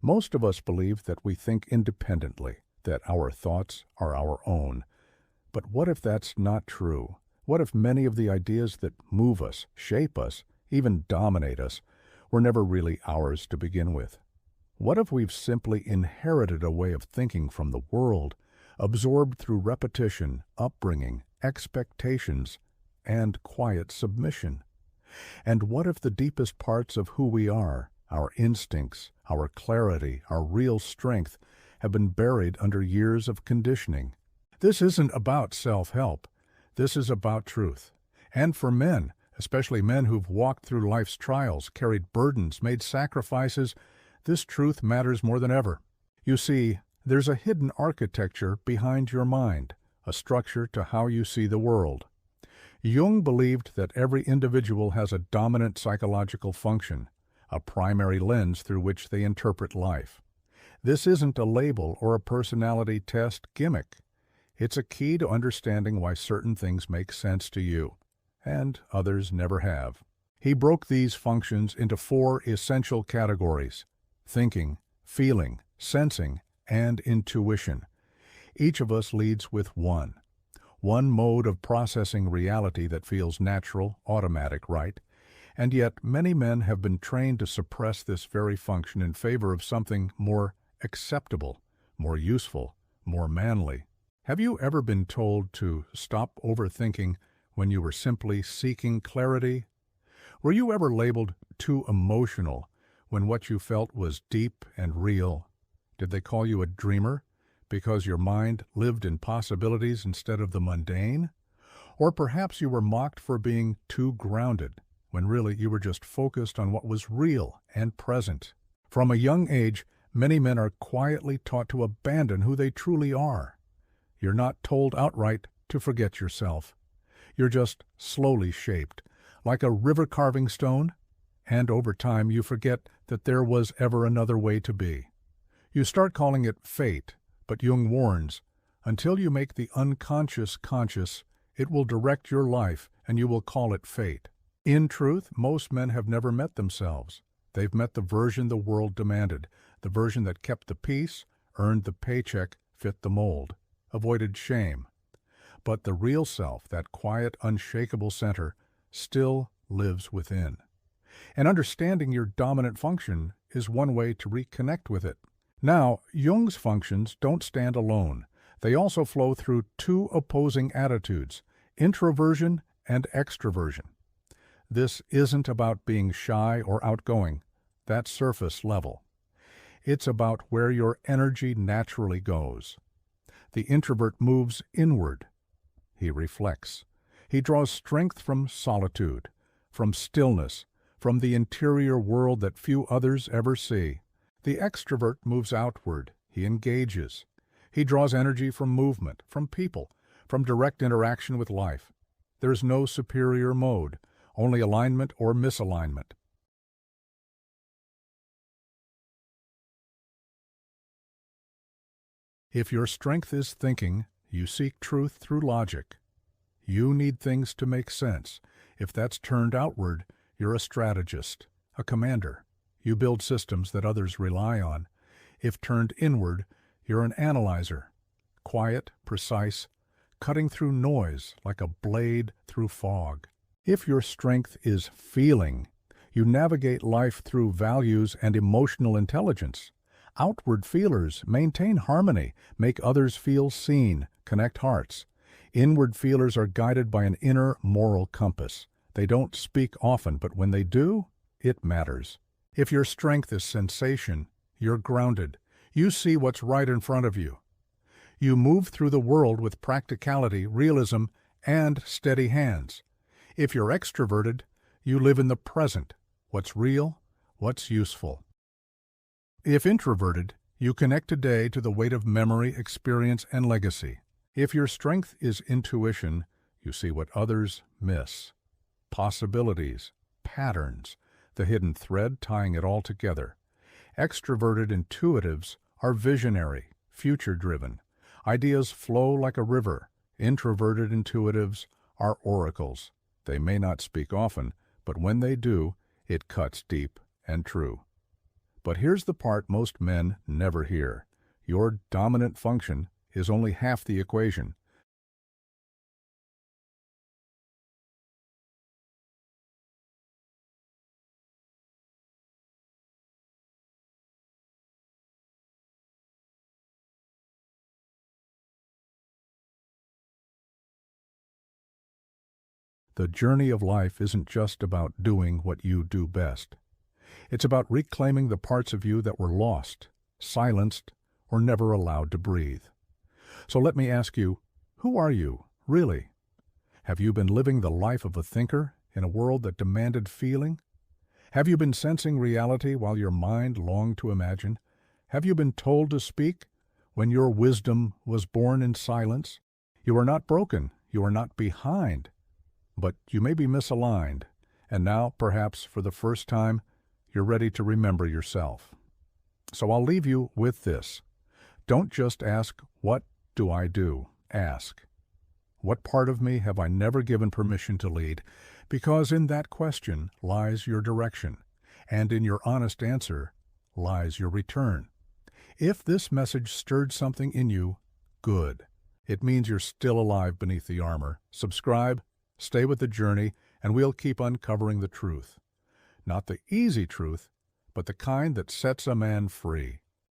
Most of us believe that we think independently, that our thoughts are our own. But what if that's not true? What if many of the ideas that move us, shape us, even dominate us, were never really ours to begin with? What if we've simply inherited a way of thinking from the world, absorbed through repetition, upbringing, expectations, and quiet submission? And what if the deepest parts of who we are, our instincts, our clarity, our real strength, have been buried under years of conditioning? This isn't about self-help. This is about truth. And for men, especially men who've walked through life's trials, carried burdens, made sacrifices, this truth matters more than ever. You see, there's a hidden architecture behind your mind, a structure to how you see the world. Jung believed that every individual has a dominant psychological function, a primary lens through which they interpret life. This isn't a label or a personality test gimmick. It's a key to understanding why certain things make sense to you, and others never have. He broke these functions into 4 essential categories: thinking, feeling, sensing, and intuition. Each of us leads with one mode of processing reality that feels natural, automatic, right? And yet many men have been trained to suppress this very function in favor of something more acceptable, more useful, more manly. Have you ever been told to stop overthinking when you were simply seeking clarity? Were you ever labeled too emotional when what you felt was deep and real? Did they call you a dreamer because your mind lived in possibilities instead of the mundane? Or perhaps you were mocked for being too grounded when really you were just focused on what was real and present. From a young age, many men are quietly taught to abandon who they truly are. You're not told outright to forget yourself. You're just slowly shaped, like a river carving stone, and over time you forget that there was ever another way to be. You start calling it fate, but Jung warns, until you make the unconscious conscious, it will direct your life and you will call it fate. In truth, most men have never met themselves. They've met the version the world demanded, the version that kept the peace, earned the paycheck, fit the mold, avoided shame. But the real self, that quiet, unshakable center, still lives within. And understanding your dominant function is one way to reconnect with it. Now, Jung's functions don't stand alone. They also flow through 2 opposing attitudes, introversion and extroversion. This isn't about being shy or outgoing. That's surface level. It's about where your energy naturally goes. The introvert moves inward. He reflects. He draws strength from solitude, from stillness, from the interior world that few others ever see. The extrovert moves outward. He engages. He draws energy from movement, from people, from direct interaction with life. There's no superior mode, only alignment or misalignment. If your strength is thinking, you seek truth through logic. You need things to make sense. If that's turned outward, you're a strategist, a commander. You build systems that others rely on. If turned inward, you're an analyzer, quiet, precise, cutting through noise like a blade through fog. If your strength is feeling, you navigate life through values and emotional intelligence. Outward feelers maintain harmony, make others feel seen, connect hearts. Inward feelers are guided by an inner moral compass. They don't speak often, but when they do, it matters. If your strength is sensation, you're grounded. You see what's right in front of you. You move through the world with practicality, realism, and steady hands. If you're extroverted, you live in the present, what's real, what's useful. If introverted, you connect today to the weight of memory, experience, and legacy. If your strength is intuition, you see what others miss. Possibilities, patterns, the hidden thread tying it all together. Extroverted intuitives are visionary, future-driven. Ideas flow like a river. Introverted intuitives are oracles. They may not speak often, but when they do, it cuts deep and true. But here's the part most men never hear. Your dominant function is only half the equation. The journey of life isn't just about doing what you do best. It's about reclaiming the parts of you that were lost, silenced, or never allowed to breathe. So let me ask you, who are you, really? Have you been living the life of a thinker in a world that demanded feeling? Have you been sensing reality while your mind longed to imagine? Have you been told to speak when your wisdom was born in silence? You are not broken. You are not behind. But you may be misaligned, and now, perhaps for the first time, you're ready to remember yourself. So I'll leave you with this. Don't just ask, what do I do? Ask, what part of me have I never given permission to lead? Because in that question lies your direction, and in your honest answer lies your return. If this message stirred something in you, good. It means you're still alive beneath the armor. Subscribe, stay with the journey, and we'll keep uncovering the truth. Not the easy truth, but the kind that sets a man free.